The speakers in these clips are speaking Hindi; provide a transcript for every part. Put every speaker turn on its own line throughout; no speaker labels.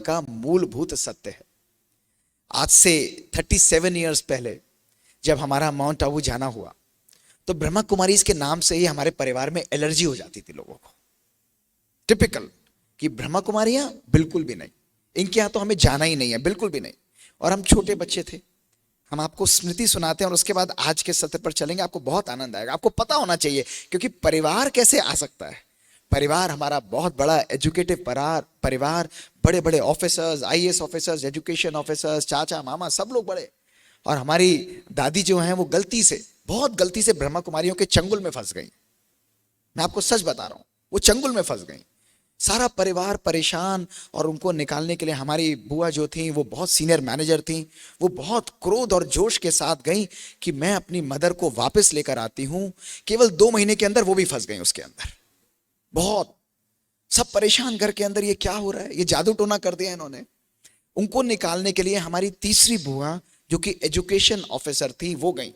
का मूलभूत सत्य है। आज से 37 ईयर्स पहले जब हमारा माउंट आबू जाना हुआ तो ब्रह्मा कुमारी इसके नाम से ही हमारे परिवार में एलर्जी हो जाती थी लोगों को। टिपिकल कि ब्रह्मा कुमारियां बिल्कुल भी नहीं, इनके यहां तो हमें जाना ही नहीं है, बिल्कुल भी नहीं। और हम छोटे बच्चे थे। हम आपको स्मृति सुनाते हैं और उसके बाद आज के सत्र पर चलेंगे। आपको बहुत आनंद आएगा। आपको पता होना चाहिए क्योंकि परिवार कैसे आ सकता है। परिवार हमारा बहुत बड़ा एजुकेटिव परिवार, बड़े बड़े officers, IAS officers, education officers, चाचा मामा सब लोग बड़े। और हमारी दादी जो हैं वो गलती से, बहुत गलती से ब्रह्मा कुमारियों के चंगुल में फंस गई। मैं आपको सच बता रहा हूं, वो चंगुल में फंस गई। सारा परिवार परेशान। और उनको निकालने के लिए हमारी बुआ जो थी वो बहुत सीनियर मैनेजर थी। वो बहुत क्रोध और जोश के साथ गई कि मैं अपनी मदर को वापस लेकर आती हूं। केवल 2 महीने के अंदर वो भी फंस गई उसके अंदर। बहुत सब परेशान घर के अंदर, ये क्या हो रहा है, ये जादू टोना कर दिया इन्होंने। उनको निकालने के लिए हमारी तीसरी बुआ जो कि एजुकेशन ऑफिसर थी वो गई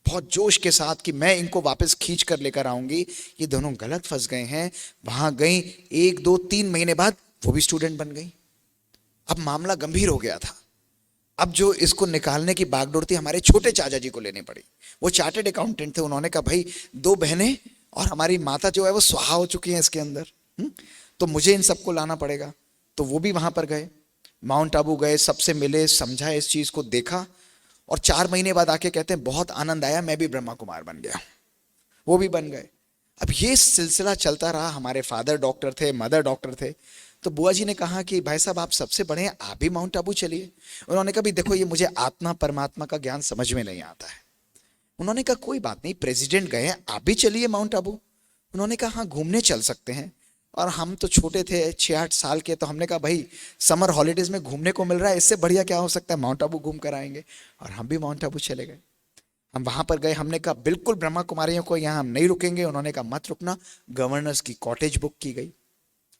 बहुत जोश के साथ कि मैं इनको वापस खींच कर लेकर आऊंगी, ये दोनों गलत फंस गए हैं। वहां गई, 1 2 3 महीने बाद वो भी स्टूडेंट बन गई। अब मामला गंभीर हो गया था। अब जो इसको निकालने की बागडोर थी हमारे छोटे चाचा जी को लेनी पड़ी। वो चार्टर्ड अकाउंटेंट थे। उन्होंने कहा भाई 2 बहनें और हमारी माता जो है वो स्वाहा हो चुकी है इसके अंदर, तो मुझे इन सबको लाना पड़ेगा। तो वो भी वहां पर गए, माउंट आबू गए, सबसे मिले, समझा, इस चीज को देखा। और 4 महीने बाद आके कहते हैं बहुत आनंद आया, मैं भी ब्रह्मा कुमार बन गया। वो भी बन गए। अब ये सिलसिला चलता रहा। हमारे फादर डॉक्टर थे, मदर डॉक्टर थे। तो बुआ जी ने कहा कि भाई साहब आप सबसे बड़े हैं, आप भी माउंट आबू चलिए। उन्होंने कहा भी देखो ये मुझे आत्मा परमात्मा का ज्ञान समझ में नहीं आता है। उन्होंने कहा कोई बात नहीं, प्रेसिडेंट गए हैं, आप भी चलिए माउंट आबू। उन्होंने कहा हाँ घूमने चल सकते हैं। और हम तो छोटे थे, 6-8 साल के, तो हमने कहा भाई समर हॉलीडेज में घूमने को मिल रहा है, इससे बढ़िया क्या हो सकता है, माउंट आबू घूम कर आएंगे। और हम भी माउंट आबू चले गए। हम वहां पर गए। हमने कहा बिल्कुल ब्रह्मा कुमारियों को यहाँ हम नहीं रुकेंगे। उन्होंने कहा मत रुकना। गवर्नर्स की कॉटेज बुक की गई,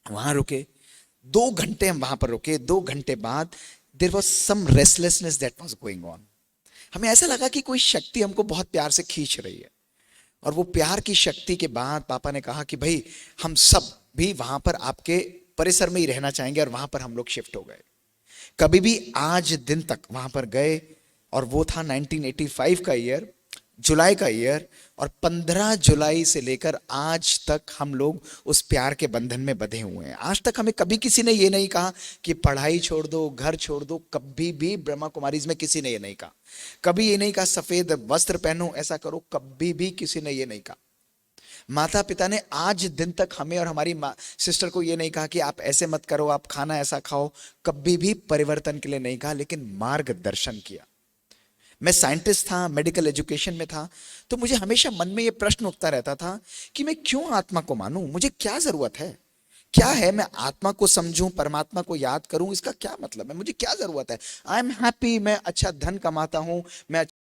वहां रुके। 2 घंटे हम वहां पर रुके। 2 घंटे बाद there was some restlessness that was going on. हमें ऐसा लगा कि कोई शक्ति हमको बहुत प्यार से खींच रही है। और वो प्यार की शक्ति के बाद पापा ने कहा कि भाई हम सब भी वहां पर आपके परिसर में ही रहना चाहेंगे। और वहां पर हम लोग शिफ्ट हो गए। कभी भी आज दिन तक वहां पर गए। और वो था 1985 का ईयर, जुलाई का ईयर। और 15 जुलाई से लेकर आज तक हम लोग उस प्यार के बंधन में बंधे हुए हैं। आज तक हमें कभी किसी ने ये नहीं कहा कि पढ़ाई छोड़ दो, घर छोड़ दो। कभी भी ब्रह्मा कुमारीज में किसी ने ये नहीं कहा। कभी ये नहीं कहा सफेद वस्त्र पहनो, ऐसा करो, कभी भी किसी ने ये नहीं कहा। माता पिता ने आज दिन तक हमें और हमारी सिस्टर को ये नहीं कहा कि आप ऐसे मत करो, आप खाना ऐसा खाओ। कभी भी परिवर्तन के लिए नहीं कहा, लेकिन मार्गदर्शन किया। मैं साइंटिस्ट था, मेडिकल एजुकेशन में था, तो मुझे हमेशा मन में ये प्रश्न उठता रहता था कि मैं क्यों आत्मा को मानूं, मुझे क्या जरूरत है, क्या है मैं आत्मा को समझूं, परमात्मा को याद करूं, इसका क्या मतलब है, मुझे क्या जरूरत है। आई एम हैप्पी, मैं अच्छा धन कमाता हूं, मैं